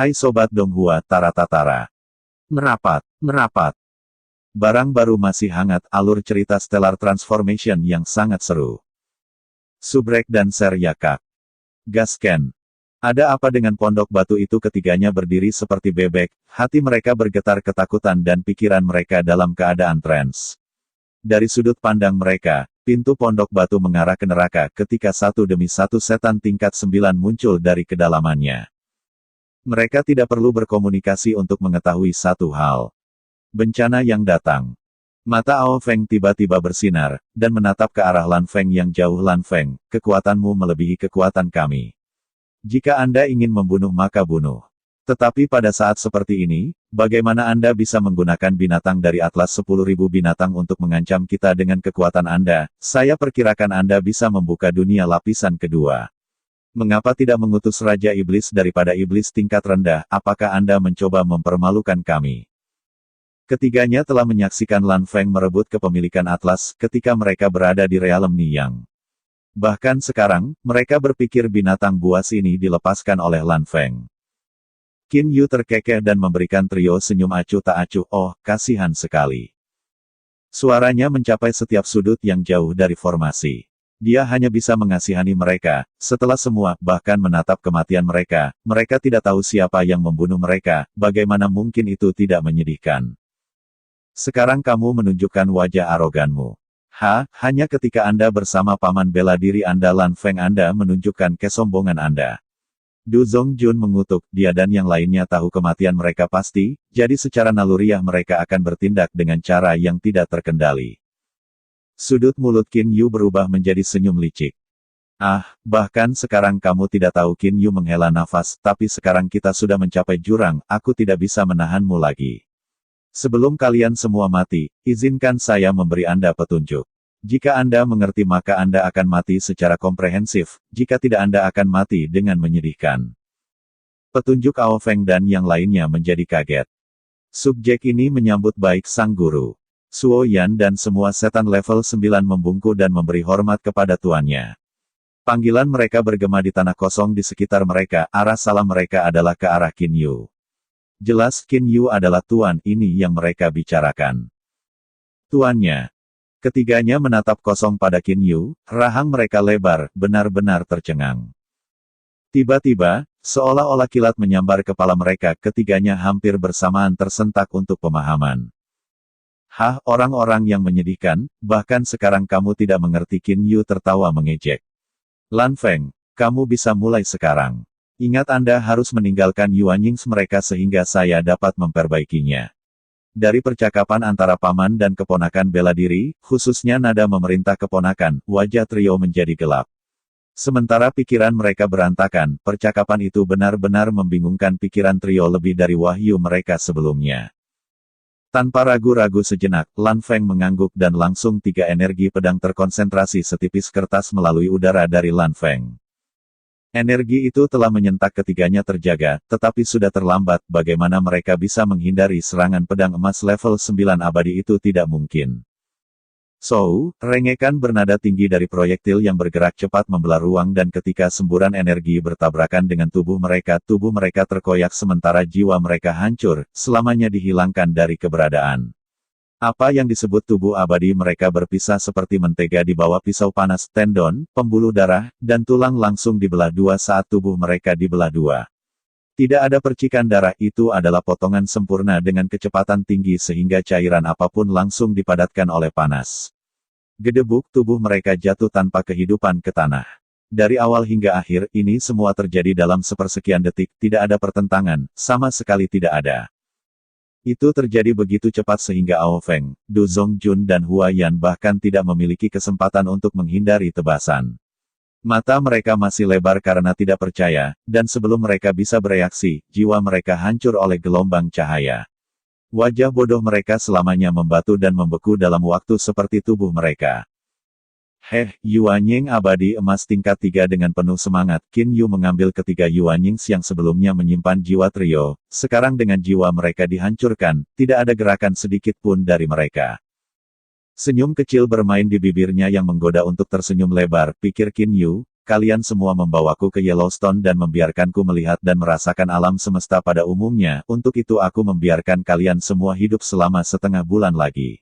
Hai Sobat Donghua Tara-Tatara. Merapat, merapat. Barang baru masih hangat, alur cerita Stellar Transformation yang sangat seru. Subrek dan Ser Yakak. Gasken. Ada apa dengan pondok batu itu? Ketiganya berdiri seperti bebek, hati mereka bergetar ketakutan dan pikiran mereka dalam keadaan trance. Dari sudut pandang mereka, pintu pondok batu mengarah ke neraka ketika satu demi satu setan tingkat 9 muncul dari kedalamannya. Mereka tidak perlu berkomunikasi untuk mengetahui satu hal. Bencana yang datang. Mata Ao Feng tiba-tiba bersinar, dan menatap ke arah Lan Feng yang jauh. Lan Feng, kekuatanmu melebihi kekuatan kami. Jika Anda ingin membunuh maka bunuh. Tetapi pada saat seperti ini, bagaimana Anda bisa menggunakan binatang dari Atlas 10.000 binatang untuk mengancam kita dengan kekuatan Anda? Saya perkirakan Anda bisa membuka dunia lapisan kedua. Mengapa tidak mengutus Raja Iblis daripada iblis tingkat rendah? Apakah Anda mencoba mempermalukan kami? Ketiganya telah menyaksikan Lan Feng merebut kepemilikan Atlas ketika mereka berada di realem Niyang. Bahkan sekarang, mereka berpikir binatang buas ini dilepaskan oleh Lan Feng. Qin Yu terkekeh dan memberikan trio senyum acuh tak acuh. Oh, kasihan sekali. Suaranya mencapai setiap sudut yang jauh dari formasi. Dia hanya bisa mengasihani mereka, setelah semua, bahkan menatap kematian mereka, mereka tidak tahu siapa yang membunuh mereka, bagaimana mungkin itu tidak menyedihkan. Sekarang kamu menunjukkan wajah aroganmu. Hanya ketika Anda bersama paman bela diri Anda Lan Feng Anda menunjukkan kesombongan Anda. Du Zongjun mengutuk, dia dan yang lainnya tahu kematian mereka pasti, jadi secara naluriah mereka akan bertindak dengan cara yang tidak terkendali. Sudut mulut Qin Yu berubah menjadi senyum licik. Bahkan sekarang kamu tidak tahu. Qin Yu menghela nafas, tapi sekarang kita sudah mencapai jurang, aku tidak bisa menahanmu lagi. Sebelum kalian semua mati, izinkan saya memberi Anda petunjuk. Jika Anda mengerti maka Anda akan mati secara komprehensif, jika tidak Anda akan mati dengan menyedihkan. Petunjuk Ao Feng dan yang lainnya menjadi kaget. Subjek ini menyambut baik sang guru. Suo Yan dan semua setan level 9 membungkuk dan memberi hormat kepada tuannya. Panggilan mereka bergema di tanah kosong di sekitar mereka, arah salam mereka adalah ke arah Qin Yu. Jelas Qin Yu adalah tuan, ini yang mereka bicarakan. Tuannya. Ketiganya menatap kosong pada Qin Yu, rahang mereka lebar, benar-benar tercengang. Tiba-tiba, seolah-olah kilat menyambar kepala mereka, ketiganya hampir bersamaan tersentak untuk pemahaman. Orang-orang yang menyedihkan, bahkan sekarang kamu tidak mengerti. Qin Yu tertawa mengejek. Lan Feng, kamu bisa mulai sekarang. Ingat Anda harus meninggalkan Yuanyings mereka sehingga saya dapat memperbaikinya. Dari percakapan antara paman dan keponakan bela diri, khususnya nada memerintah keponakan, wajah trio menjadi gelap. Sementara pikiran mereka berantakan, percakapan itu benar-benar membingungkan pikiran trio lebih dari wahyu mereka sebelumnya. Tanpa ragu-ragu sejenak, Lan Feng mengangguk dan langsung 3 energi pedang terkonsentrasi setipis kertas melalui udara dari Lan Feng. Energi itu telah menyentak ketiganya terjaga, tetapi sudah terlambat. Bagaimana mereka bisa menghindari serangan pedang emas level 9 abadi itu? Tidak mungkin. Rengekan bernada tinggi dari proyektil yang bergerak cepat membelah ruang dan ketika semburan energi bertabrakan dengan tubuh mereka terkoyak sementara jiwa mereka hancur, selamanya dihilangkan dari keberadaan. Apa yang disebut tubuh abadi mereka berpisah seperti mentega di bawah pisau panas, tendon, pembuluh darah, dan tulang langsung dibelah dua saat tubuh mereka dibelah dua. Tidak ada percikan darah, itu adalah potongan sempurna dengan kecepatan tinggi sehingga cairan apapun langsung dipadatkan oleh panas. Gedebuk tubuh mereka jatuh tanpa kehidupan ke tanah. Dari awal hingga akhir, ini semua terjadi dalam sepersekian detik, tidak ada pertentangan, sama sekali tidak ada. Itu terjadi begitu cepat sehingga Ao Feng, Du Zongjun dan Hua Yan bahkan tidak memiliki kesempatan untuk menghindari tebasan. Mata mereka masih lebar karena tidak percaya, dan sebelum mereka bisa bereaksi, jiwa mereka hancur oleh gelombang cahaya. Wajah bodoh mereka selamanya membatu dan membeku dalam waktu seperti tubuh mereka. Yuanying abadi emas tingkat 3 dengan penuh semangat, Qin Yu mengambil ketiga Yuanyings yang sebelumnya menyimpan jiwa trio, sekarang dengan jiwa mereka dihancurkan, tidak ada gerakan sedikit pun dari mereka. Senyum kecil bermain di bibirnya yang menggoda untuk tersenyum lebar, pikir Qin Yu, kalian semua membawaku ke Yellowstone dan membiarkanku melihat dan merasakan alam semesta pada umumnya, untuk itu aku membiarkan kalian semua hidup selama setengah bulan lagi.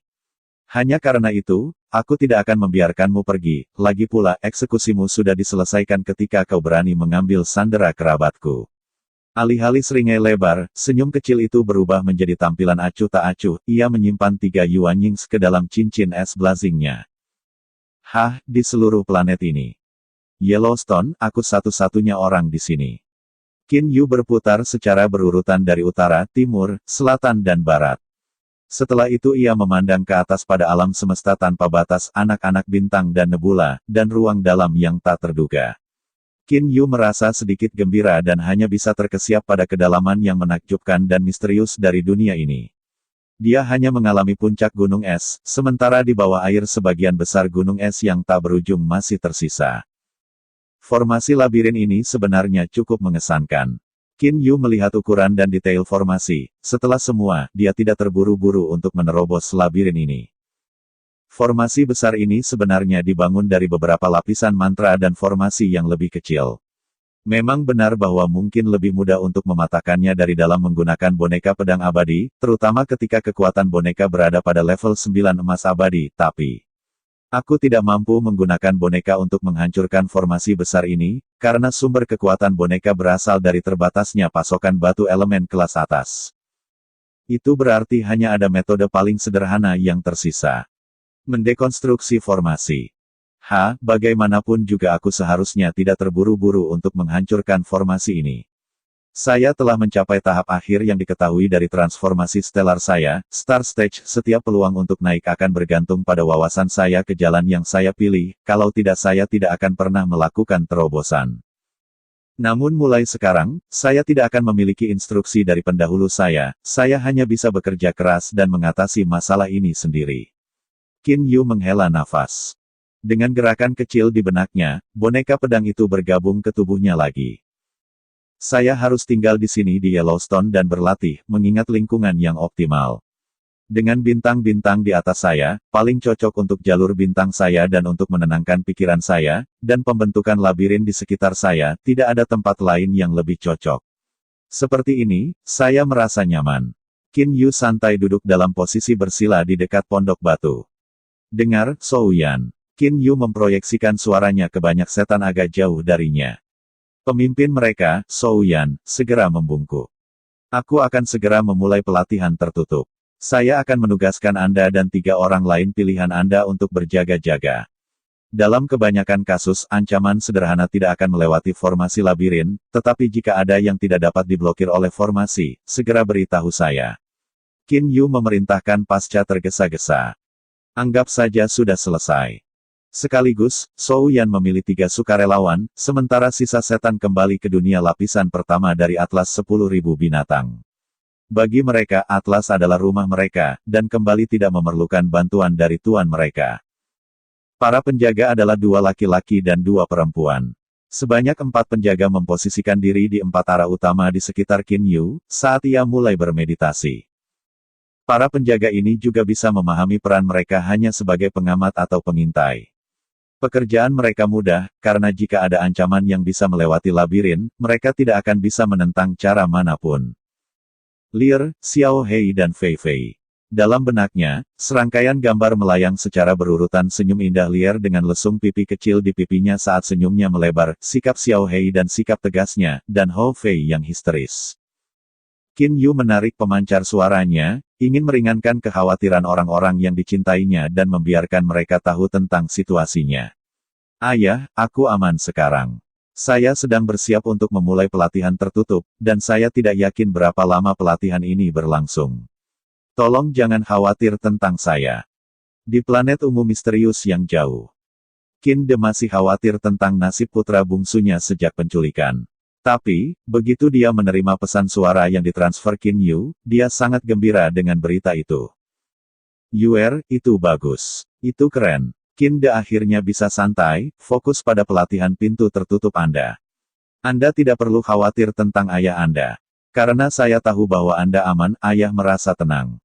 Hanya karena itu, aku tidak akan membiarkanmu pergi, lagi pula eksekusimu sudah diselesaikan ketika kau berani mengambil sandera kerabatku. Alih-alih seringai lebar, senyum kecil itu berubah menjadi tampilan acuh tak acuh, ia menyimpan 3 yuanyings ke dalam cincin es blazingnya. Hah, di seluruh planet ini. Yellowstone, aku satu-satunya orang di sini. Qin Yu berputar secara berurutan dari utara, timur, selatan dan barat. Setelah itu ia memandang ke atas pada alam semesta tanpa batas, anak-anak bintang dan nebula, dan ruang dalam yang tak terduga. Qin Yu merasa sedikit gembira dan hanya bisa terkesiap pada kedalaman yang menakjubkan dan misterius dari dunia ini. Dia hanya mengalami puncak gunung es, sementara di bawah air sebagian besar gunung es yang tak berujung masih tersisa. Formasi labirin ini sebenarnya cukup mengesankan. Qin Yu melihat ukuran dan detail formasi, setelah semua, dia tidak terburu-buru untuk menerobos labirin ini. Formasi besar ini sebenarnya dibangun dari beberapa lapisan mantra dan formasi yang lebih kecil. Memang benar bahwa mungkin lebih mudah untuk mematahkannya dari dalam menggunakan boneka pedang abadi, terutama ketika kekuatan boneka berada pada level 9 emas abadi, tapi aku tidak mampu menggunakan boneka untuk menghancurkan formasi besar ini, karena sumber kekuatan boneka berasal dari terbatasnya pasokan batu elemen kelas atas. Itu berarti hanya ada metode paling sederhana yang tersisa. Mendekonstruksi formasi. Bagaimanapun juga aku seharusnya tidak terburu-buru untuk menghancurkan formasi ini. Saya telah mencapai tahap akhir yang diketahui dari transformasi stellar saya, Star Stage. Setiap peluang untuk naik akan bergantung pada wawasan saya ke jalan yang saya pilih, kalau tidak saya tidak akan pernah melakukan terobosan. Namun mulai sekarang, saya tidak akan memiliki instruksi dari pendahulu saya hanya bisa bekerja keras dan mengatasi masalah ini sendiri. Qin Yu menghela nafas. Dengan gerakan kecil di benaknya, boneka pedang itu bergabung ke tubuhnya lagi. Saya harus tinggal di sini di Yellowstone dan berlatih, mengingat lingkungan yang optimal. Dengan bintang-bintang di atas saya, paling cocok untuk jalur bintang saya dan untuk menenangkan pikiran saya, dan pembentukan labirin di sekitar saya, tidak ada tempat lain yang lebih cocok. Seperti ini, saya merasa nyaman. Qin Yu santai duduk dalam posisi bersila di dekat pondok batu. Dengar, Souyan. Qin Yu memproyeksikan suaranya ke banyak setan agak jauh darinya. Pemimpin mereka, Souyan, segera membungkuk. Aku akan segera memulai pelatihan tertutup. Saya akan menugaskan Anda dan 3 orang lain pilihan Anda untuk berjaga-jaga. Dalam kebanyakan kasus, ancaman sederhana tidak akan melewati formasi labirin, tetapi jika ada yang tidak dapat diblokir oleh formasi, segera beritahu saya. Qin Yu memerintahkan pasca tergesa-gesa. Anggap saja sudah selesai. Sekaligus, Souyan memilih 3 sukarelawan, sementara sisa setan kembali ke dunia lapisan pertama dari Atlas 10.000 binatang. Bagi mereka, Atlas adalah rumah mereka, dan kembali tidak memerlukan bantuan dari tuan mereka. Para penjaga adalah 2 laki-laki dan 2 perempuan. Sebanyak 4 penjaga memposisikan diri di 4 arah utama di sekitar Qin Yu, saat ia mulai bermeditasi. Para penjaga ini juga bisa memahami peran mereka hanya sebagai pengamat atau pengintai. Pekerjaan mereka mudah, karena jika ada ancaman yang bisa melewati labirin, mereka tidak akan bisa menentang cara manapun. Lear, Xiao Hei dan Fei Fei. Dalam benaknya, serangkaian gambar melayang secara berurutan senyum indah Lear dengan lesung pipi kecil di pipinya saat senyumnya melebar, sikap Xiao Hei dan sikap tegasnya, dan Hou Fei yang histeris. Qin Yu menarik pemancar suaranya, ingin meringankan kekhawatiran orang-orang yang dicintainya dan membiarkan mereka tahu tentang situasinya. Ayah, aku aman sekarang. Saya sedang bersiap untuk memulai pelatihan tertutup, dan saya tidak yakin berapa lama pelatihan ini berlangsung. Tolong jangan khawatir tentang saya. Di planet ungu misterius yang jauh, Qin De masih khawatir tentang nasib putra bungsunya sejak penculikan. Tapi, begitu dia menerima pesan suara yang ditransfer Qin Yu, dia sangat gembira dengan berita itu. Yuer, itu bagus. Itu keren. Qin De akhirnya bisa santai, fokus pada pelatihan pintu tertutup Anda. Anda tidak perlu khawatir tentang ayah Anda. Karena saya tahu bahwa Anda aman, ayah merasa tenang.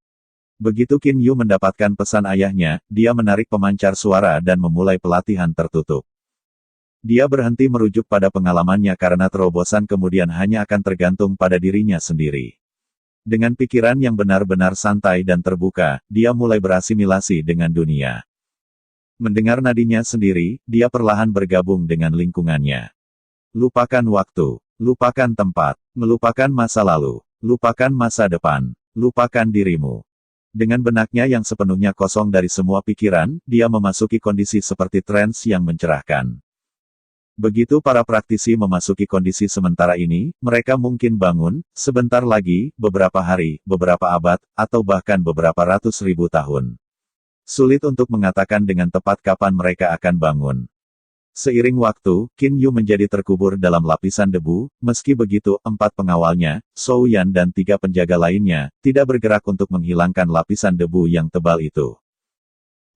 Begitu Qin Yu mendapatkan pesan ayahnya, dia menarik pemancar suara dan memulai pelatihan tertutup. Dia berhenti merujuk pada pengalamannya karena terobosan kemudian hanya akan tergantung pada dirinya sendiri. Dengan pikiran yang benar-benar santai dan terbuka, dia mulai berasimilasi dengan dunia. Mendengar nadinya sendiri, dia perlahan bergabung dengan lingkungannya. Lupakan waktu, lupakan tempat, melupakan masa lalu, lupakan masa depan, lupakan dirimu. Dengan benaknya yang sepenuhnya kosong dari semua pikiran, dia memasuki kondisi seperti trans yang mencerahkan. Begitu para praktisi memasuki kondisi sementara ini, mereka mungkin bangun, sebentar lagi, beberapa hari, beberapa abad, atau bahkan beberapa ratus ribu tahun. Sulit untuk mengatakan dengan tepat kapan mereka akan bangun. Seiring waktu, Qin Yu menjadi terkubur dalam lapisan debu, meski begitu, 4 pengawalnya, Zhou Yan dan 3 penjaga lainnya, tidak bergerak untuk menghilangkan lapisan debu yang tebal itu.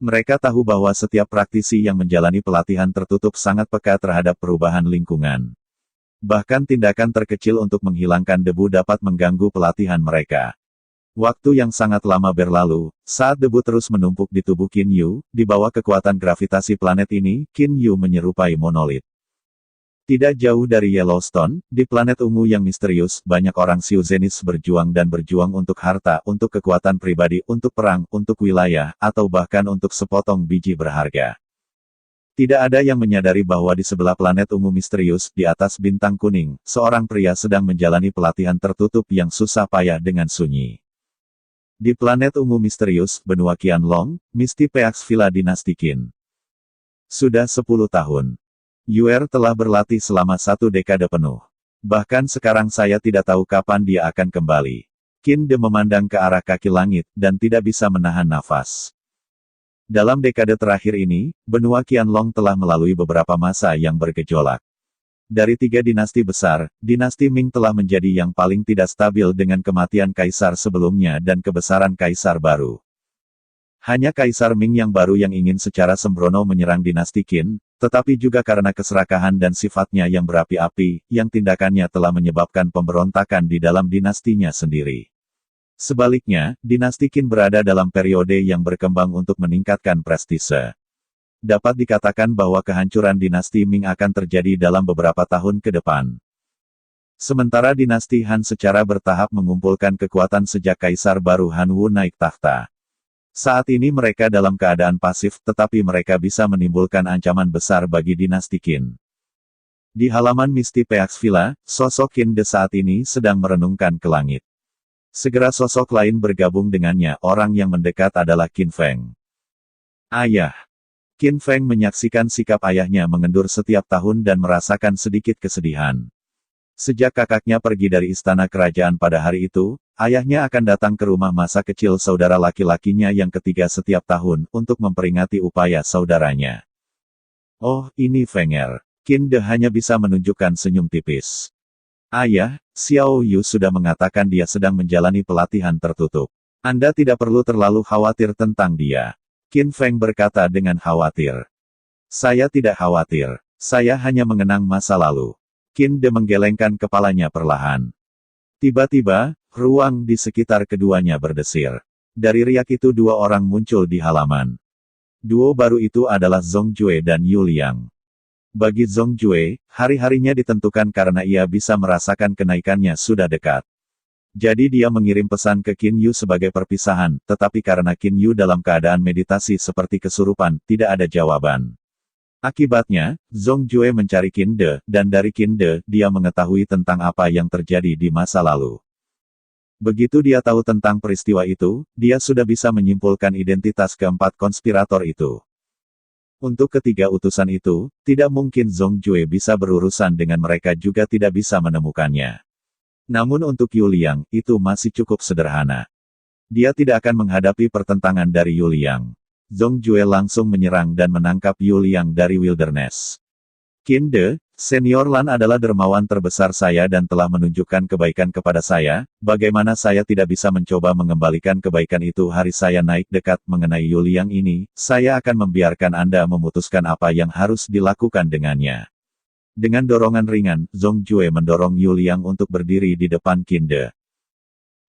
Mereka tahu bahwa setiap praktisi yang menjalani pelatihan tertutup sangat peka terhadap perubahan lingkungan. Bahkan tindakan terkecil untuk menghilangkan debu dapat mengganggu pelatihan mereka. Waktu yang sangat lama berlalu, saat debu terus menumpuk di tubuh Qin Yu, di bawah kekuatan gravitasi planet ini, Qin Yu menyerupai monolit. Tidak jauh dari Yellowstone, di planet ungu yang misterius, banyak orang Sioux-Zenis berjuang dan berjuang untuk harta, untuk kekuatan pribadi, untuk perang, untuk wilayah, atau bahkan untuk sepotong biji berharga. Tidak ada yang menyadari bahwa di sebelah planet ungu misterius, di atas bintang kuning, seorang pria sedang menjalani pelatihan tertutup yang susah payah dengan sunyi. Di planet ungu misterius, benua Qianlong, Misty Peaks Villa Dinasti Qin. Sudah 10 tahun. Yuer telah berlatih selama 1 dekade penuh. Bahkan sekarang saya tidak tahu kapan dia akan kembali. Qin De memandang ke arah kaki langit, dan tidak bisa menahan nafas. Dalam dekade terakhir ini, benua Qianlong telah melalui beberapa masa yang bergejolak. Dari 3 dinasti besar, dinasti Ming telah menjadi yang paling tidak stabil dengan kematian kaisar sebelumnya dan kebesaran kaisar baru. Hanya kaisar Ming yang baru yang ingin secara sembrono menyerang dinasti Qin, tetapi juga karena keserakahan dan sifatnya yang berapi-api, yang tindakannya telah menyebabkan pemberontakan di dalam dinastinya sendiri. Sebaliknya, dinasti Qin berada dalam periode yang berkembang untuk meningkatkan prestise. Dapat dikatakan bahwa kehancuran dinasti Ming akan terjadi dalam beberapa tahun ke depan. Sementara dinasti Han secara bertahap mengumpulkan kekuatan sejak kaisar baru Han Wu naik takhta. Saat ini mereka dalam keadaan pasif, tetapi mereka bisa menimbulkan ancaman besar bagi dinasti Qin. Di halaman Misty Peaks Villa, sosok Qin De saat ini sedang merenungkan ke langit. Segera sosok lain bergabung dengannya, orang yang mendekat adalah Qin Feng. Ayah. Qin Feng menyaksikan sikap ayahnya mengendur setiap tahun dan merasakan sedikit kesedihan. Sejak kakaknya pergi dari istana kerajaan pada hari itu, ayahnya akan datang ke rumah masa kecil saudara laki-lakinya yang ketiga setiap tahun, untuk memperingati upaya saudaranya. Oh, ini Fenger. Qin De hanya bisa menunjukkan senyum tipis. Ayah, Xiao Yu sudah mengatakan dia sedang menjalani pelatihan tertutup. Anda tidak perlu terlalu khawatir tentang dia. Qin Feng berkata dengan khawatir. Saya tidak khawatir. Saya hanya mengenang masa lalu. Qin De menggelengkan kepalanya perlahan. Tiba-tiba, ruang di sekitar keduanya berdesir. Dari riak itu 2 orang muncul di halaman. Duo baru itu adalah Zhong Jue dan Yu Liang. Bagi Zhong Jue, hari-harinya ditentukan karena ia bisa merasakan kenaikannya sudah dekat. Jadi dia mengirim pesan ke Qin Yu sebagai perpisahan, tetapi karena Qin Yu dalam keadaan meditasi seperti kesurupan, tidak ada jawaban. Akibatnya, Zhong Jue mencari Qin De, dan dari Qin De, dia mengetahui tentang apa yang terjadi di masa lalu. Begitu dia tahu tentang peristiwa itu, dia sudah bisa menyimpulkan identitas keempat konspirator itu. Untuk ketiga utusan itu, tidak mungkin Zhong Jue bisa berurusan dengan mereka juga tidak bisa menemukannya. Namun untuk Yu Liang, itu masih cukup sederhana. Dia tidak akan menghadapi pertentangan dari Yu Liang. Zhong Jue langsung menyerang dan menangkap Yu Liang dari wilderness. Qin De, Senior Lan adalah dermawan terbesar saya dan telah menunjukkan kebaikan kepada saya, bagaimana saya tidak bisa mencoba mengembalikan kebaikan itu hari saya naik dekat mengenai Yu Liang ini, saya akan membiarkan Anda memutuskan apa yang harus dilakukan dengannya. Dengan dorongan ringan, Zhong Jue mendorong Yu Liang untuk berdiri di depan Qin De.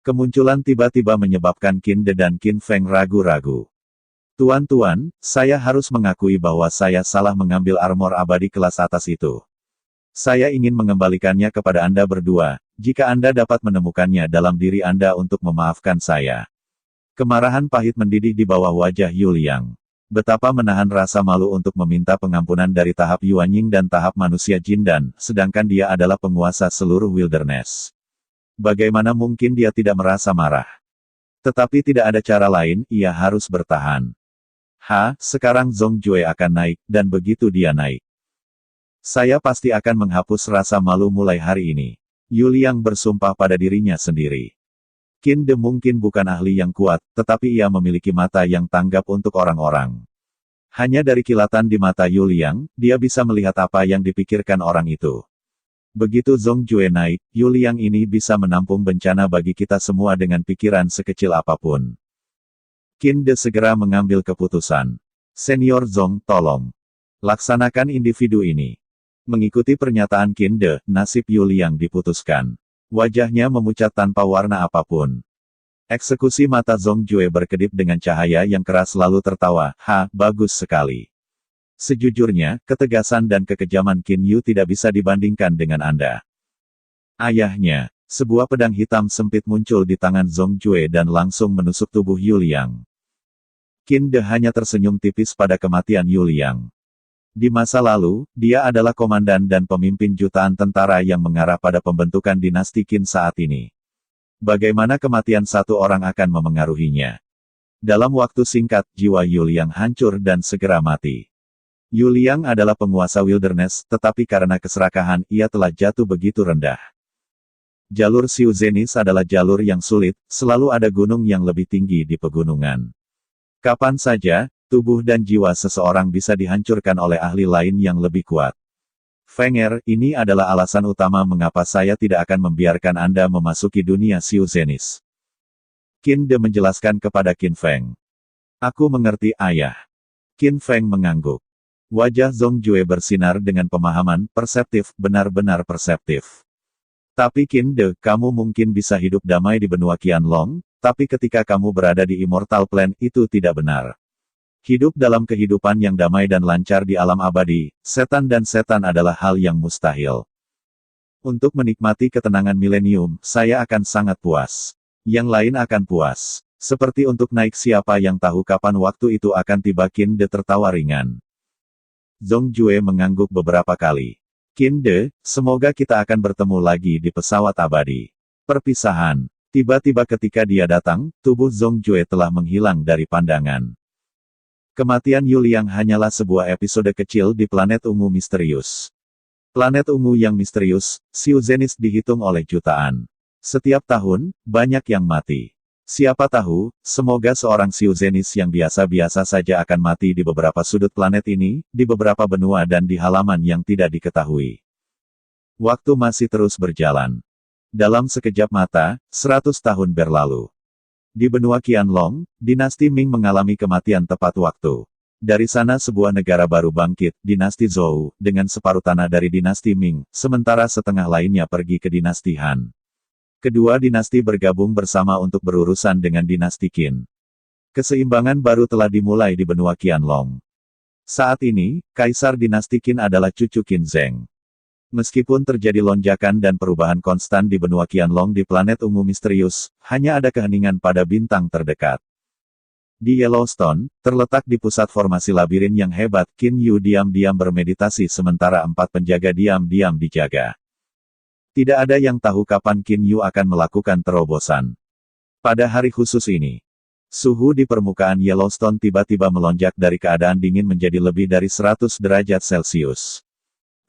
Kemunculan tiba-tiba menyebabkan Qin De dan Qin Feng ragu-ragu. Tuan-tuan, saya harus mengakui bahwa saya salah mengambil armor abadi kelas atas itu. Saya ingin mengembalikannya kepada Anda berdua, jika Anda dapat menemukannya dalam diri Anda untuk memaafkan saya. Kemarahan pahit mendidih di bawah wajah Yu Liang. Betapa menahan rasa malu untuk meminta pengampunan dari tahap Yuanying dan tahap manusia Jindan, sedangkan dia adalah penguasa seluruh wilderness. Bagaimana mungkin dia tidak merasa marah? Tetapi tidak ada cara lain, ia harus bertahan. Sekarang Zhong Jue akan naik, dan begitu dia naik, saya pasti akan menghapus rasa malu mulai hari ini. Yu Liang bersumpah pada dirinya sendiri. Qin De mungkin bukan ahli yang kuat, tetapi ia memiliki mata yang tanggap untuk orang-orang. Hanya dari kilatan di mata Yu Liang, dia bisa melihat apa yang dipikirkan orang itu. Begitu Zhong Jue naik, Yu Liang ini bisa menampung bencana bagi kita semua dengan pikiran sekecil apapun. Qin De segera mengambil keputusan. Senior Zhong, tolong laksanakan individu ini. Mengikuti pernyataan Qin De, nasib Yu Liang diputuskan. Wajahnya memucat tanpa warna apapun. Eksekusi mata Zhong Jue berkedip dengan cahaya yang keras lalu tertawa. Bagus sekali. Sejujurnya, ketegasan dan kekejaman Qin Yu tidak bisa dibandingkan dengan Anda. Ayahnya, sebuah pedang hitam sempit muncul di tangan Zhong Jue dan langsung menusuk tubuh Yu Liang. Qin De hanya tersenyum tipis pada kematian Yu Liang. Di masa lalu, dia adalah komandan dan pemimpin jutaan tentara yang mengarah pada pembentukan dinasti Qin saat ini. Bagaimana kematian satu orang akan memengaruhinya? Dalam waktu singkat, jiwa Yu Liang hancur dan segera mati. Yu Liang adalah penguasa wilderness, tetapi karena keserakahan, ia telah jatuh begitu rendah. Jalur Xiu Zenis adalah jalur yang sulit, selalu ada gunung yang lebih tinggi di pegunungan. Kapan saja, tubuh dan jiwa seseorang bisa dihancurkan oleh ahli lain yang lebih kuat. Feng Er, ini adalah alasan utama mengapa saya tidak akan membiarkan Anda memasuki dunia Xiu Zenis. Qin De menjelaskan kepada Qin Feng. Aku mengerti, ayah. Qin Feng mengangguk. Wajah Zhong Jue bersinar dengan pemahaman, perseptif, benar-benar perseptif. Tapi Qin De, kamu mungkin bisa hidup damai di benua Qianlong, tapi ketika kamu berada di Immortal Plane, itu tidak benar. Hidup dalam kehidupan yang damai dan lancar di alam abadi, setan dan setan adalah hal yang mustahil. Untuk menikmati ketenangan milenium, saya akan sangat puas. Yang lain akan puas. Seperti untuk naik, siapa yang tahu kapan waktu itu akan tiba. Qin De tertawa ringan. Zhong Jue mengangguk beberapa kali. Qin De, semoga kita akan bertemu lagi di pesawat abadi. Perpisahan. Tiba-tiba ketika dia datang, tubuh Zhong Jue telah menghilang dari pandangan. Kematian Yu Liang hanyalah sebuah episode kecil di planet ungu misterius. Planet ungu yang misterius, Xiu Zenis dihitung oleh jutaan. Setiap tahun, banyak yang mati. Siapa tahu, semoga seorang Xiu Zenis yang biasa-biasa saja akan mati di beberapa sudut planet ini, di beberapa benua dan di halaman yang tidak diketahui. Waktu masih terus berjalan. Dalam sekejap mata, 100 tahun berlalu. Di benua Qianlong, dinasti Ming mengalami kematian tepat waktu. Dari sana sebuah negara baru bangkit, dinasti Zhou, dengan separuh tanah dari dinasti Ming, sementara setengah lainnya pergi ke dinasti Han. Kedua dinasti bergabung bersama untuk berurusan dengan dinasti Qin. Keseimbangan baru telah dimulai di benua Qianlong. Saat ini, kaisar dinasti Qin adalah cucu Qin Zheng. Meskipun terjadi lonjakan dan perubahan konstan di benua Qianlong di planet ungu misterius, hanya ada keheningan pada bintang terdekat. Di Yellowstone, terletak di pusat formasi labirin yang hebat, Qin Yu diam-diam bermeditasi sementara 4 penjaga diam-diam dijaga. Tidak ada yang tahu kapan Qin Yu akan melakukan terobosan. Pada hari khusus ini, suhu di permukaan Yellowstone tiba-tiba melonjak dari keadaan dingin menjadi lebih dari 100 derajat Celcius.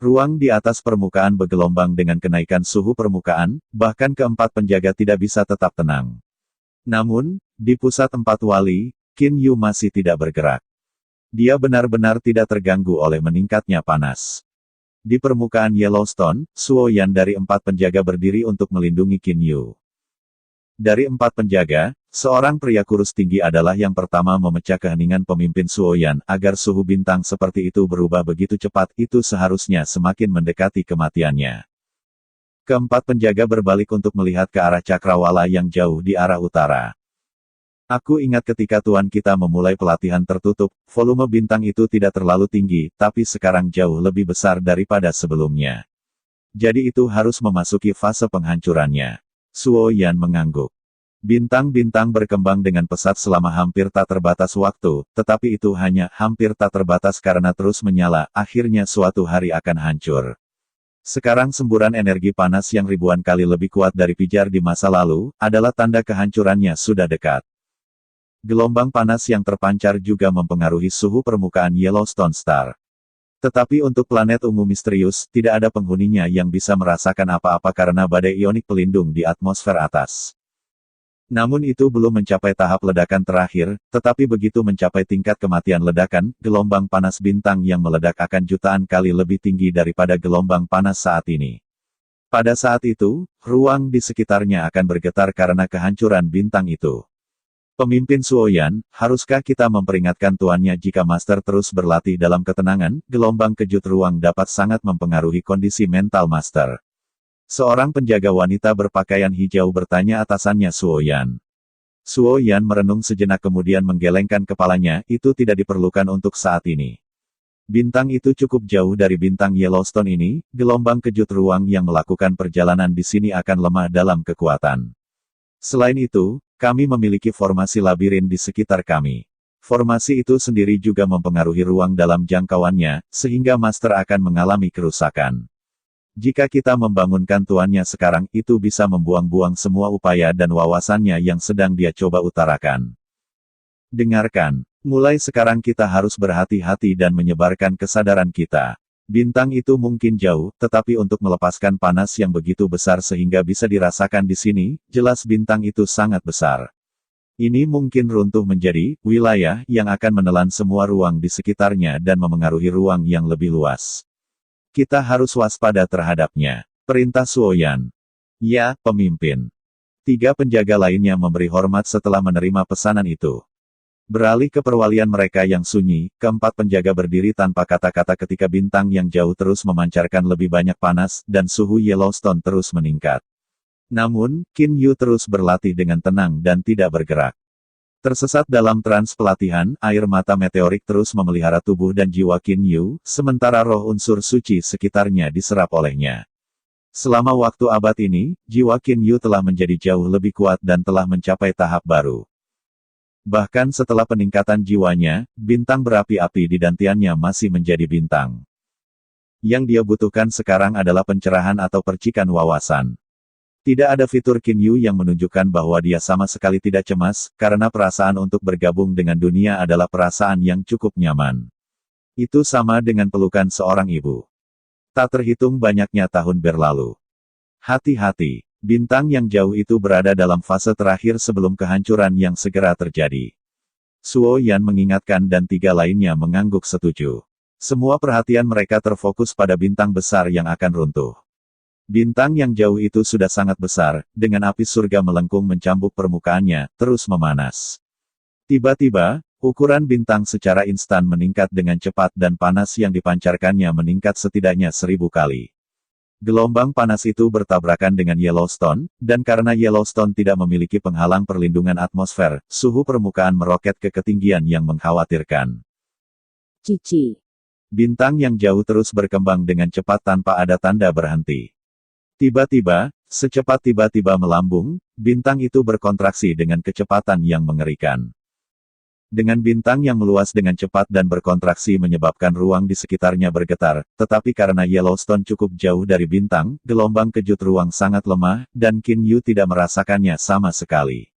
Ruang di atas permukaan bergelombang dengan kenaikan suhu permukaan, bahkan keempat penjaga tidak bisa tetap tenang. Namun, di pusat 4 wali, Qin Yu masih tidak bergerak. Dia benar-benar tidak terganggu oleh meningkatnya panas. Di permukaan Yellowstone, Suo Yan dari 4 penjaga berdiri untuk melindungi Qin Yu. Dari 4 penjaga, seorang pria kurus tinggi adalah yang pertama memecah keheningan pemimpin Suo Yan, agar suhu bintang seperti itu berubah begitu cepat, itu seharusnya semakin mendekati kematiannya. Keempat penjaga berbalik untuk melihat ke arah cakrawala yang jauh di arah utara. Aku ingat ketika Tuan kita memulai pelatihan tertutup, volume bintang itu tidak terlalu tinggi, tapi sekarang jauh lebih besar daripada sebelumnya. Jadi itu harus memasuki fase penghancurannya. Suo Yan mengangguk. Bintang-bintang berkembang dengan pesat selama hampir tak terbatas waktu, tetapi itu hanya hampir tak terbatas karena terus menyala, akhirnya suatu hari akan hancur. Sekarang semburan energi panas yang ribuan kali lebih kuat dari pijar di masa lalu, adalah tanda kehancurannya sudah dekat. Gelombang panas yang terpancar juga mempengaruhi suhu permukaan Yellowstone Star. Tetapi untuk planet ungu misterius, tidak ada penghuninya yang bisa merasakan apa-apa karena badai ionik pelindung di atmosfer atas. Namun itu belum mencapai tahap ledakan terakhir, tetapi begitu mencapai tingkat kematian ledakan, gelombang panas bintang yang meledak akan jutaan kali lebih tinggi daripada gelombang panas saat ini. Pada saat itu, ruang di sekitarnya akan bergetar karena kehancuran bintang itu. Pemimpin Suo Yan, haruskah kita memperingatkan tuannya jika Master terus berlatih dalam ketenangan, gelombang kejut ruang dapat sangat mempengaruhi kondisi mental Master. Seorang penjaga wanita berpakaian hijau bertanya atasannya Suo Yan. Suo Yan merenung sejenak kemudian menggelengkan kepalanya, itu tidak diperlukan untuk saat ini. Bintang itu cukup jauh dari bintang Yellowstone ini, gelombang kejut ruang yang melakukan perjalanan di sini akan lemah dalam kekuatan. Selain itu, kami memiliki formasi labirin di sekitar kami. Formasi itu sendiri juga mempengaruhi ruang dalam jangkauannya, sehingga Master akan mengalami kerusakan. Jika kita membangunkan tuannya sekarang, itu bisa membuang-buang semua upaya dan wawasannya yang sedang dia coba utarakan. Dengarkan, mulai sekarang kita harus berhati-hati dan menyebarkan kesadaran kita. Bintang itu mungkin jauh, tetapi untuk melepaskan panas yang begitu besar sehingga bisa dirasakan di sini, jelas bintang itu sangat besar. Ini mungkin runtuh menjadi wilayah yang akan menelan semua ruang di sekitarnya dan memengaruhi ruang yang lebih luas. Kita harus waspada terhadapnya. Perintah Suo Yan. Ya, pemimpin. 3 penjaga lainnya memberi hormat setelah menerima pesanan itu. Beralih ke perwalian mereka yang sunyi, keempat penjaga berdiri tanpa kata-kata ketika bintang yang jauh terus memancarkan lebih banyak panas, dan suhu Yellowstone terus meningkat. Namun, Qin Yu terus berlatih dengan tenang dan tidak bergerak. Tersesat dalam trans pelatihan, air mata meteorik terus memelihara tubuh dan jiwa Qin Yu, sementara roh unsur suci sekitarnya diserap olehnya. Selama waktu abad ini, jiwa Qin Yu telah menjadi jauh lebih kuat dan telah mencapai tahap baru. Bahkan setelah peningkatan jiwanya, bintang berapi-api di dantiannya masih menjadi bintang. Yang dia butuhkan sekarang adalah pencerahan atau percikan wawasan. Tidak ada fitur Qin Yu yang menunjukkan bahwa dia sama sekali tidak cemas, karena perasaan untuk bergabung dengan dunia adalah perasaan yang cukup nyaman. Itu sama dengan pelukan seorang ibu. Tak terhitung banyaknya tahun berlalu. Hati-hati, bintang yang jauh itu berada dalam fase terakhir sebelum kehancuran yang segera terjadi. Suo Yan mengingatkan dan 3 lainnya mengangguk setuju. Semua perhatian mereka terfokus pada bintang besar yang akan runtuh. Bintang yang jauh itu sudah sangat besar, dengan api surga melengkung mencambuk permukaannya, terus memanas. Tiba-tiba, ukuran bintang secara instan meningkat dengan cepat dan panas yang dipancarkannya meningkat setidaknya 1000 kali. Gelombang panas itu bertabrakan dengan Yellowstone, dan karena Yellowstone tidak memiliki penghalang perlindungan atmosfer, suhu permukaan meroket ke ketinggian yang mengkhawatirkan. Cici. Bintang yang jauh terus berkembang dengan cepat tanpa ada tanda berhenti. Tiba-tiba, secepat tiba-tiba melambung, bintang itu berkontraksi dengan kecepatan yang mengerikan. Dengan bintang yang meluas dengan cepat dan berkontraksi menyebabkan ruang di sekitarnya bergetar, tetapi karena Yellowstone cukup jauh dari bintang, gelombang kejut ruang sangat lemah, dan Qin Yu tidak merasakannya sama sekali.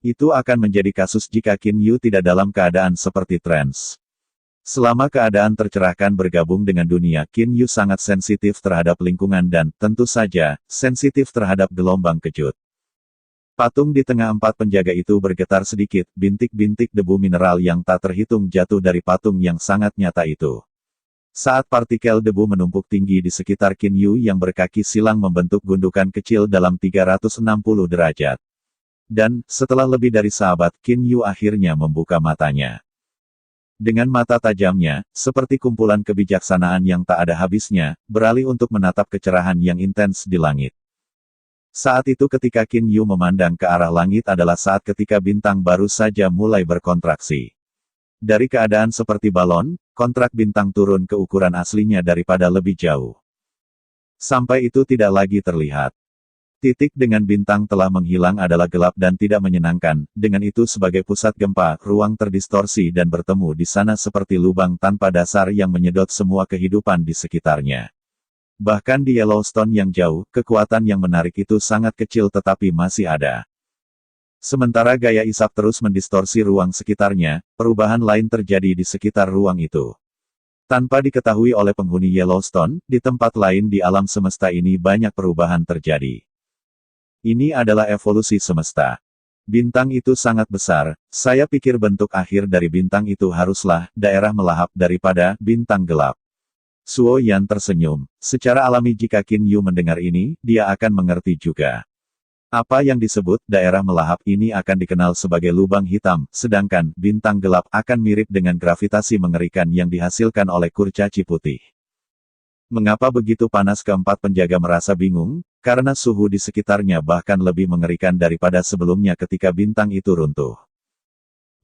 Itu akan menjadi kasus jika Qin Yu tidak dalam keadaan seperti trans. Selama keadaan tercerahkan bergabung dengan dunia, Qin Yu sangat sensitif terhadap lingkungan dan, tentu saja, sensitif terhadap gelombang kejut. Patung di tengah 4 penjaga itu bergetar sedikit, bintik-bintik debu mineral yang tak terhitung jatuh dari patung yang sangat nyata itu. Saat partikel debu menumpuk tinggi di sekitar Qin Yu yang berkaki silang membentuk gundukan kecil dalam 360 derajat. Dan, setelah lebih dari sahabat, Qin Yu akhirnya membuka matanya. Dengan mata tajamnya, seperti kumpulan kebijaksanaan yang tak ada habisnya, beralih untuk menatap kecerahan yang intens di langit. Saat itu ketika Qin Yu memandang ke arah langit adalah saat ketika bintang baru saja mulai berkontraksi. Dari keadaan seperti balon, kontrak bintang turun ke ukuran aslinya daripada lebih jauh. Sampai itu tidak lagi terlihat. Titik dengan bintang telah menghilang adalah gelap dan tidak menyenangkan, dengan itu sebagai pusat gempa, ruang terdistorsi dan bertemu di sana seperti lubang tanpa dasar yang menyedot semua kehidupan di sekitarnya. Bahkan di Yellowstone yang jauh, kekuatan yang menarik itu sangat kecil tetapi masih ada. Sementara gaya isap terus mendistorsi ruang sekitarnya, perubahan lain terjadi di sekitar ruang itu. Tanpa diketahui oleh penghuni Yellowstone, di tempat lain di alam semesta ini banyak perubahan terjadi. Ini adalah evolusi semesta. Bintang itu sangat besar, saya pikir bentuk akhir dari bintang itu haruslah daerah melahap daripada bintang gelap. Suo Yan tersenyum. Secara alami jika Qin Yu mendengar ini, dia akan mengerti juga. Apa yang disebut daerah melahap ini akan dikenal sebagai lubang hitam, sedangkan bintang gelap akan mirip dengan gravitasi mengerikan yang dihasilkan oleh kurcaci putih. Mengapa begitu panas? Keempat penjaga merasa bingung, karena suhu di sekitarnya bahkan lebih mengerikan daripada sebelumnya ketika bintang itu runtuh.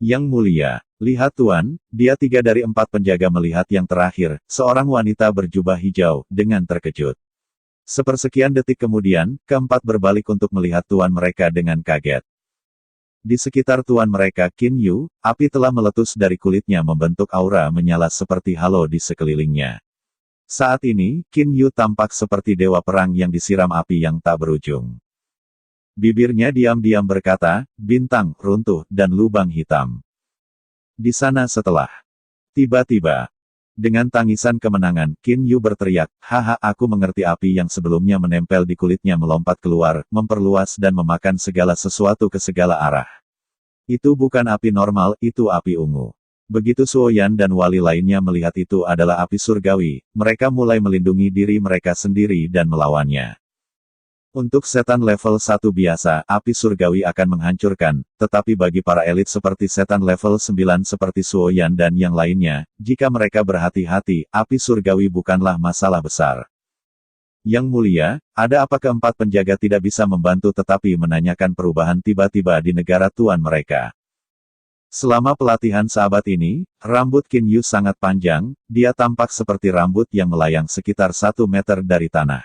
Yang mulia, lihat Tuan, dia 3 dari 4 penjaga melihat yang terakhir, seorang wanita berjubah hijau, dengan terkejut. Sepersekian detik kemudian, keempat berbalik untuk melihat tuan mereka dengan kaget. Di sekitar tuan mereka Qin Yu, api telah meletus dari kulitnya membentuk aura menyala seperti halo di sekelilingnya. Saat ini, Qin Yu tampak seperti dewa perang yang disiram api yang tak berujung. Bibirnya diam-diam berkata, bintang, runtuh, dan lubang hitam. Di sana setelah. Tiba-tiba. Dengan tangisan kemenangan, Qin Yu berteriak, haha aku mengerti api yang sebelumnya menempel di kulitnya melompat keluar, memperluas dan memakan segala sesuatu ke segala arah. Itu bukan api normal, itu api ungu. Begitu Suo Yan dan wali lainnya melihat itu adalah api surgawi, mereka mulai melindungi diri mereka sendiri dan melawannya. Untuk setan level 1 biasa, api surgawi akan menghancurkan, tetapi bagi para elit seperti setan level 9 seperti Suo Yan dan yang lainnya, jika mereka berhati-hati, api surgawi bukanlah masalah besar. Yang mulia, ada apa keempat penjaga tidak bisa membantu tetapi menanyakan perubahan tiba-tiba di negara tuan mereka. Selama pelatihan sahabat ini, rambut Qin Yu sangat panjang, dia tampak seperti rambut yang melayang sekitar 1 meter dari tanah.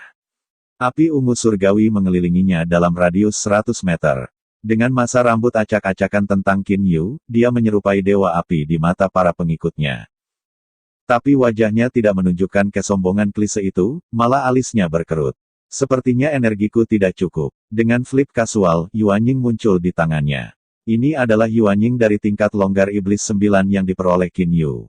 Api ungu surgawi mengelilinginya dalam radius 100 meter. Dengan masa rambut acak-acakan tentang Qin Yu, dia menyerupai dewa api di mata para pengikutnya. Tapi wajahnya tidak menunjukkan kesombongan klise itu, malah alisnya berkerut. Sepertinya energiku tidak cukup. Dengan flip kasual, Yuanying muncul di tangannya. Ini adalah Yuanying dari tingkat longgar iblis 9 yang diperoleh Qin Yu.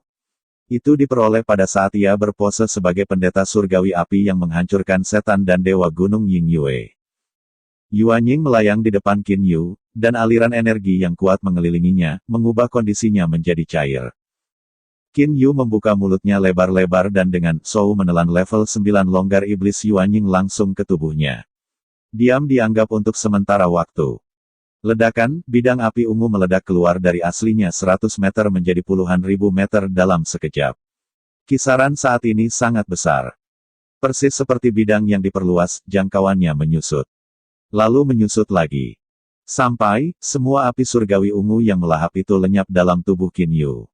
Itu diperoleh pada saat ia berpose sebagai pendeta surgawi api yang menghancurkan setan dan dewa gunung Ying Yue. Yuanying melayang di depan Qin Yu, dan aliran energi yang kuat mengelilinginya, mengubah kondisinya menjadi cair. Qin Yu membuka mulutnya lebar-lebar dan dengan Shou menelan level 9 longgar iblis Yuanying langsung ke tubuhnya. Diam dianggap untuk sementara waktu. Ledakan, bidang api ungu meledak keluar dari aslinya 100 meter menjadi puluhan ribu meter dalam sekejap. Kisaran saat ini sangat besar. Persis seperti bidang yang diperluas, jangkauannya menyusut. Lalu menyusut lagi. Sampai, semua api surgawi ungu yang melahap itu lenyap dalam tubuh Qin Yu.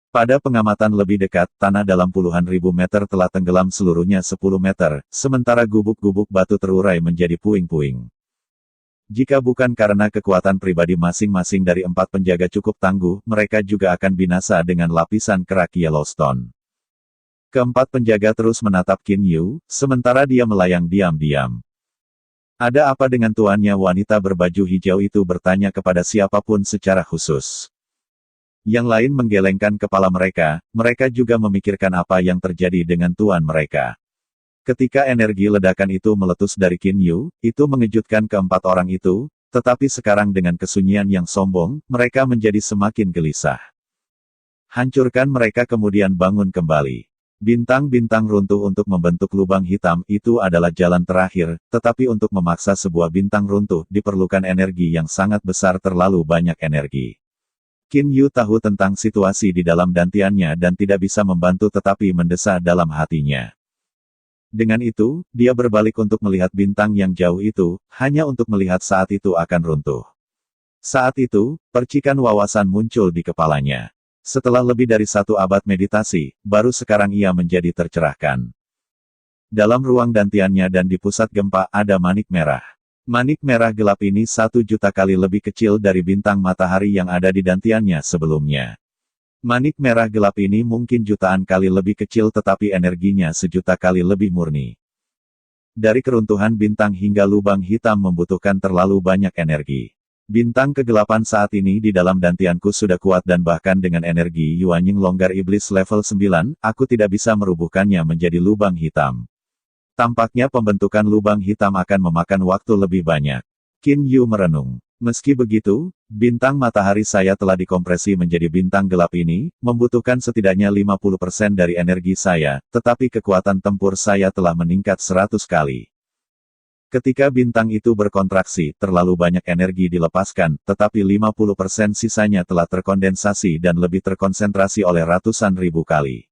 Pada pengamatan lebih dekat, tanah dalam puluhan ribu meter telah tenggelam seluruhnya 10 meter, sementara gubuk-gubuk batu terurai menjadi puing-puing. Jika bukan karena kekuatan pribadi masing-masing dari 4 penjaga cukup tangguh, mereka juga akan binasa dengan lapisan kerak Yellowstone. Keempat penjaga terus menatap Qin Yu, sementara dia melayang diam-diam. Ada apa dengan tuannya? Wanita berbaju hijau itu bertanya kepada siapapun secara khusus. Yang lain menggelengkan kepala mereka juga memikirkan apa yang terjadi dengan tuan mereka. Ketika energi ledakan itu meletus dari Qin Yu, itu mengejutkan keempat orang itu, tetapi sekarang dengan kesunyian yang sombong, mereka menjadi semakin gelisah. Hancurkan mereka kemudian bangun kembali. Bintang-bintang runtuh untuk membentuk lubang hitam itu adalah jalan terakhir, tetapi untuk memaksa sebuah bintang runtuh diperlukan energi yang sangat besar, terlalu banyak energi. Qin Yu tahu tentang situasi di dalam dantiannya dan tidak bisa membantu tetapi mendesah dalam hatinya. Dengan itu, dia berbalik untuk melihat bintang yang jauh itu, hanya untuk melihat saat itu akan runtuh. Saat itu, percikan wawasan muncul di kepalanya. Setelah lebih dari 1 abad meditasi, baru sekarang ia menjadi tercerahkan. Dalam ruang dantiannya dan di pusat gempa ada manik merah. Manik merah gelap ini 1 juta kali lebih kecil dari bintang matahari yang ada di dantiannya sebelumnya. Manik merah gelap ini mungkin jutaan kali lebih kecil tetapi energinya 1 juta kali lebih murni. Dari keruntuhan bintang hingga lubang hitam membutuhkan terlalu banyak energi. Bintang kegelapan saat ini di dalam dantianku sudah kuat dan bahkan dengan energi Yuanying Longgar Iblis level 9, aku tidak bisa merubuhkannya menjadi lubang hitam. Tampaknya pembentukan lubang hitam akan memakan waktu lebih banyak. Qin Yu merenung. Meski begitu, bintang matahari saya telah dikompresi menjadi bintang gelap ini, membutuhkan setidaknya 50% dari energi saya, tetapi kekuatan tempur saya telah meningkat 100 kali. Ketika bintang itu berkontraksi, terlalu banyak energi dilepaskan, tetapi 50% sisanya telah terkondensasi dan lebih terkonsentrasi oleh ratusan ribu kali.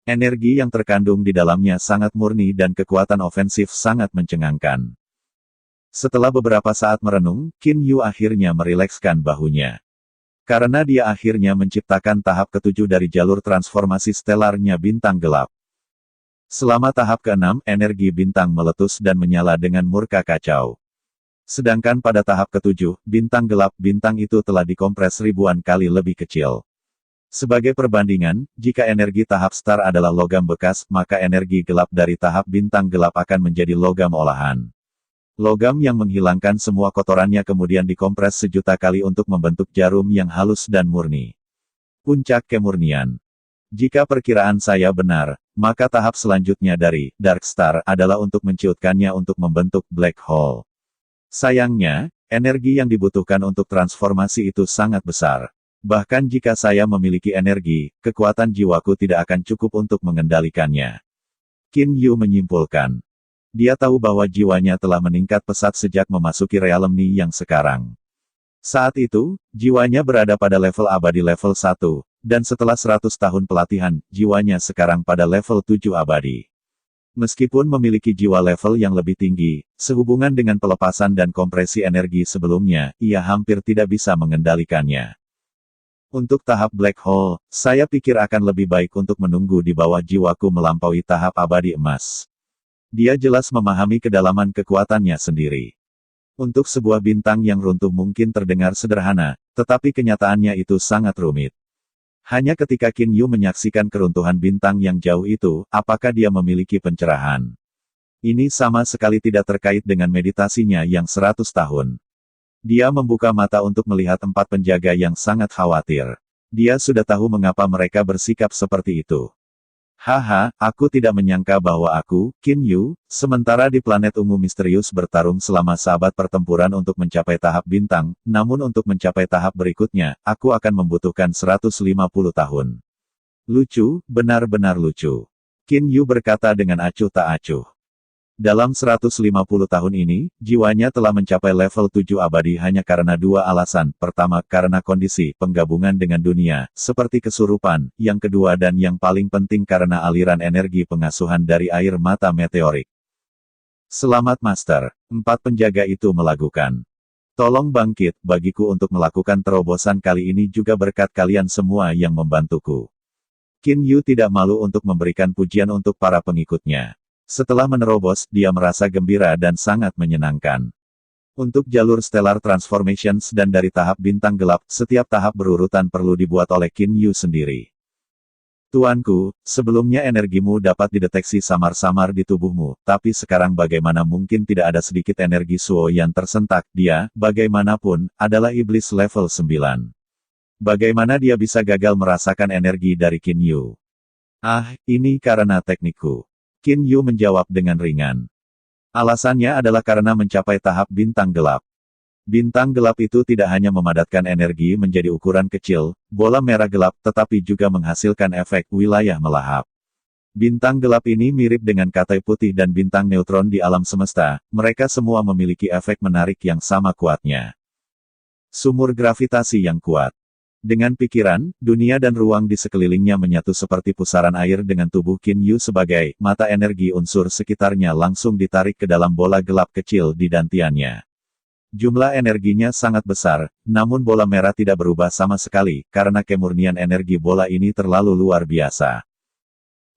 Energi yang terkandung di dalamnya sangat murni dan kekuatan ofensif sangat mencengangkan. Setelah beberapa saat merenung, Qin Yu akhirnya merilekskan bahunya. Karena dia akhirnya menciptakan tahap ke-7 dari jalur transformasi stelarnya bintang gelap. Selama tahap ke-6, energi bintang meletus dan menyala dengan murka kacau. Sedangkan pada tahap ke-7, bintang gelap bintang itu telah dikompres ribuan kali lebih kecil. Sebagai perbandingan, jika energi tahap star adalah logam bekas, maka energi gelap dari tahap bintang gelap akan menjadi logam olahan. Logam yang menghilangkan semua kotorannya kemudian dikompres 1 juta kali untuk membentuk jarum yang halus dan murni. Puncak kemurnian. Jika perkiraan saya benar, maka tahap selanjutnya dari Dark Star adalah untuk menciutkannya untuk membentuk black hole. Sayangnya, energi yang dibutuhkan untuk transformasi itu sangat besar. Bahkan jika saya memiliki energi, kekuatan jiwaku tidak akan cukup untuk mengendalikannya. Qin Yu menyimpulkan. Dia tahu bahwa jiwanya telah meningkat pesat sejak memasuki realm Ni yang sekarang. Saat itu, jiwanya berada pada level abadi level 1, dan setelah 100 tahun pelatihan, jiwanya sekarang pada level 7 abadi. Meskipun memiliki jiwa level yang lebih tinggi, sehubungan dengan pelepasan dan kompresi energi sebelumnya, ia hampir tidak bisa mengendalikannya. Untuk tahap black hole, saya pikir akan lebih baik untuk menunggu di bawah jiwaku melampaui tahap abadi emas. Dia jelas memahami kedalaman kekuatannya sendiri. Untuk sebuah bintang yang runtuh mungkin terdengar sederhana, tetapi kenyataannya itu sangat rumit. Hanya ketika Qin Yu menyaksikan keruntuhan bintang yang jauh itu, apakah dia memiliki pencerahan? Ini sama sekali tidak terkait dengan meditasinya yang 100 tahun. Dia membuka mata untuk melihat 4 penjaga yang sangat khawatir. Dia sudah tahu mengapa mereka bersikap seperti itu. Haha, aku tidak menyangka bahwa aku, Qin Yu, sementara di planet ungu misterius bertarung selama seabad pertempuran untuk mencapai tahap bintang, namun untuk mencapai tahap berikutnya, aku akan membutuhkan 150 tahun. Lucu, benar-benar lucu. Qin Yu berkata dengan acuh tak acuh. Dalam 150 tahun ini, jiwanya telah mencapai level 7 abadi hanya karena 2 alasan. Pertama, karena kondisi penggabungan dengan dunia, seperti kesurupan. Yang kedua dan yang paling penting karena aliran energi pengasuhan dari air mata meteorik. Selamat Master. 4 penjaga itu melakukan. Tolong bangkit, bagiku untuk melakukan terobosan kali ini juga berkat kalian semua yang membantuku. Qin Yu tidak malu untuk memberikan pujian untuk para pengikutnya. Setelah menerobos, dia merasa gembira dan sangat menyenangkan. Untuk jalur Stellar Transformations dan dari tahap bintang gelap, setiap tahap berurutan perlu dibuat oleh Qin Yu sendiri. Tuanku, sebelumnya energimu dapat dideteksi samar-samar di tubuhmu, tapi sekarang bagaimana mungkin tidak ada sedikit energi Suo yang tersentak? Dia, bagaimanapun, adalah iblis level 9. Bagaimana dia bisa gagal merasakan energi dari Qin Yu? Ah, ini karena teknikku. Qin Yu menjawab dengan ringan. Alasannya adalah karena mencapai tahap bintang gelap. Bintang gelap itu tidak hanya memadatkan energi menjadi ukuran kecil, bola merah gelap, tetapi juga menghasilkan efek wilayah melahap. Bintang gelap ini mirip dengan katai putih dan bintang neutron di alam semesta, mereka semua memiliki efek menarik yang sama kuatnya. Sumur gravitasi yang kuat. Dengan pikiran, dunia dan ruang di sekelilingnya menyatu seperti pusaran air dengan tubuh Qin Yu sebagai mata energi unsur sekitarnya langsung ditarik ke dalam bola gelap kecil di dantiannya. Jumlah energinya sangat besar, namun bola merah tidak berubah sama sekali, karena kemurnian energi bola ini terlalu luar biasa.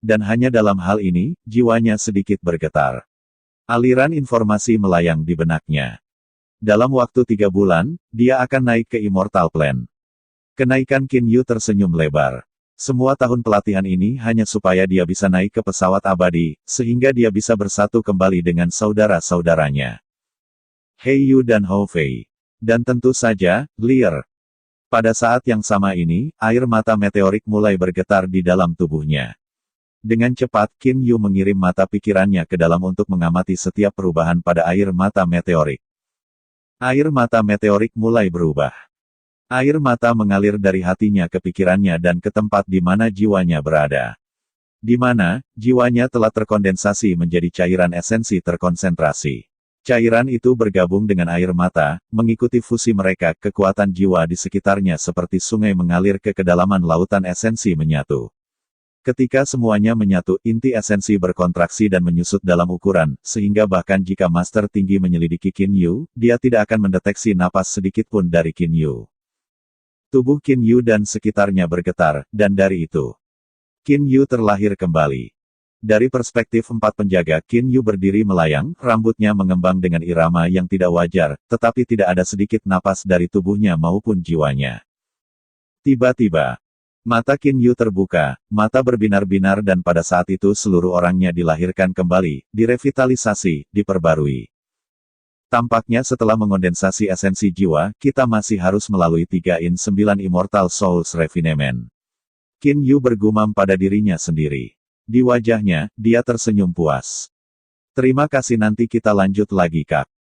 Dan hanya dalam hal ini, jiwanya sedikit bergetar. Aliran informasi melayang di benaknya. Dalam waktu 3 bulan, dia akan naik ke Immortal Plane. Kenaikan Qin Yu tersenyum lebar. Semua tahun pelatihan ini hanya supaya dia bisa naik ke pesawat abadi, sehingga dia bisa bersatu kembali dengan saudara-saudaranya. Hei Yu dan Hou Fei. Dan tentu saja, Lear. Pada saat yang sama ini, air mata meteorik mulai bergetar di dalam tubuhnya. Dengan cepat, Qin Yu mengirim mata pikirannya ke dalam untuk mengamati setiap perubahan pada air mata meteorik. Air mata meteorik mulai berubah. Air mata mengalir dari hatinya ke pikirannya dan ke tempat di mana jiwanya berada. Di mana, jiwanya telah terkondensasi menjadi cairan esensi terkonsentrasi. Cairan itu bergabung dengan air mata, mengikuti fusi mereka, kekuatan jiwa di sekitarnya seperti sungai mengalir ke kedalaman lautan esensi menyatu. Ketika semuanya menyatu, inti esensi berkontraksi dan menyusut dalam ukuran, sehingga bahkan jika Master Tinggi menyelidiki Qin Yu, dia tidak akan mendeteksi napas sedikit pun dari Qin Yu. Tubuh Qin Yu dan sekitarnya bergetar, dan dari itu, Qin Yu terlahir kembali. Dari perspektif 4 penjaga, Qin Yu berdiri melayang, rambutnya mengembang dengan irama yang tidak wajar, tetapi tidak ada sedikit napas dari tubuhnya maupun jiwanya. Tiba-tiba, mata Qin Yu terbuka, mata berbinar-binar dan pada saat itu seluruh orangnya dilahirkan kembali, direvitalisasi, diperbarui. Tampaknya setelah mengondensasi esensi jiwa, kita masih harus melalui 3-9 Immortal Souls Refinement. Qin Yu bergumam pada dirinya sendiri. Di wajahnya, dia tersenyum puas. Terima kasih, nanti kita lanjut lagi, Kak.